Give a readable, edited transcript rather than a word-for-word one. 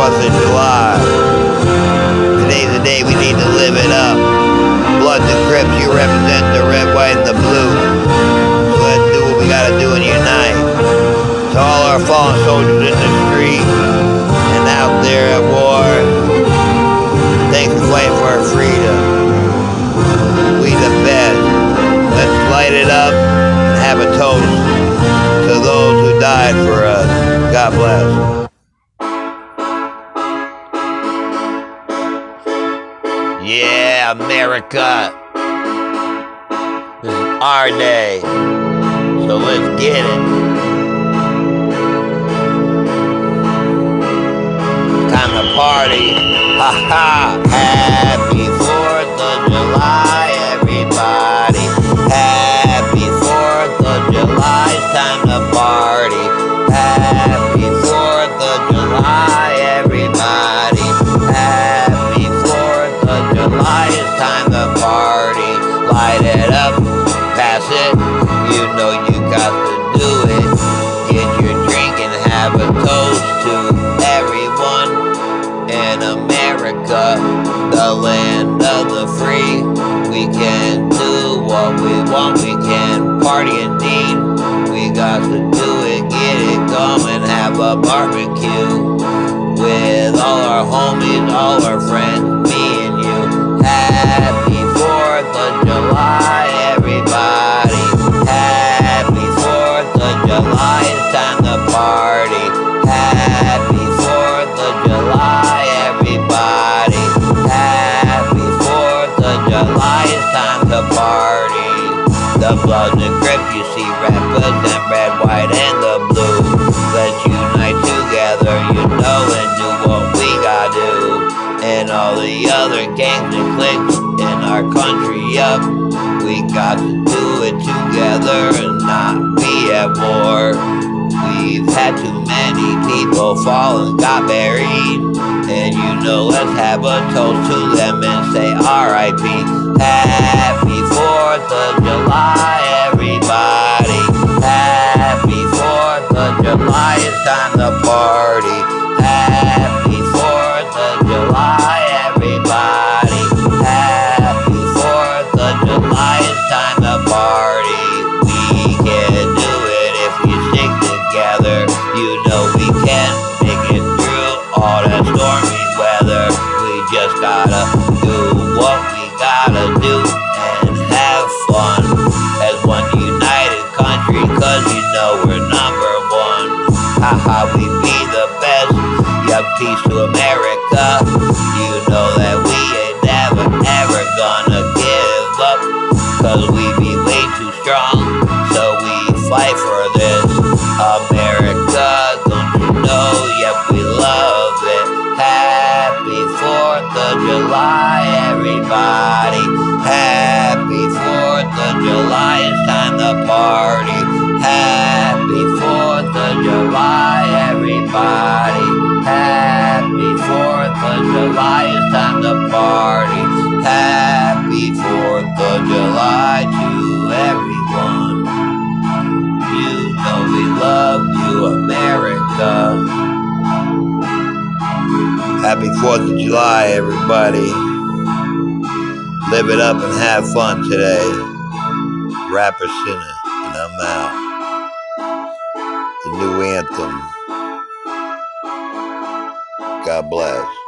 4th of July. Today's the day we need to live it up. Bloods and Crips, you represent the red, white, and the blue. So let's do what we gotta do and unite. To all our fallen soldiers in the street and out there at war, thanks for fighting for our freedom. We the best. Let's light it up and have a toast to those who died for us. God bless. Yeah, America. This is our day. So let's get it. Time to party. Ha ha. Happy 4th of July, everybody. Happy 4th of July. It's time to party. Happy 4th of July, everybody. Happy 4th of July. It's time to party. Light it up. Pass it. You know you got to do it. Get your drink and have a toast to everyone in America, the land of the free. We can do what we want, we can party indeed. We got to do it, get it going, have a barbecue with all our homies, all our friends, me and you. Happy 4th of July, everybody. Happy 4th of July, it's time to party. Happy 4th of July, everybody. Happy 4th of July, it's time to party. The Bloods and Crips, you see, represent red, white, and the blue. Let's unite together, you know, and do what we gotta do. And all the other gangs and cliques in our country up. We got to do it together and not be at war. We've had too many people fall and got buried. And you know, let's have a toast to them and say R.I.P. Happy 4th of July, everybody. Happy 4th of July, it's time to party. Happy 4th of July, everybody. Happy 4th of July, it's time to party. We can do it if we stick together. You know we can make it through all that stormy weather. We just gotta do what we gotta do and have fun as one united country, cause you know we're number one. Haha, we be the best. Yup, peace to America. You know that we ain't never ever gonna give up, cause we be way too strong, so we fight for this America. Don't you know, yep, we love it. Happy 4th of July, everybody. Happy 4th of July, it's time to party. Happy 4th of July, everybody. Happy 4th of July, it's time to party. Happy 4th of July to everyone. You know we love you, America. Happy 4th of July, everybody. Live it up and have fun today. Rapper Sinner, and I'm out. The new anthem. God bless.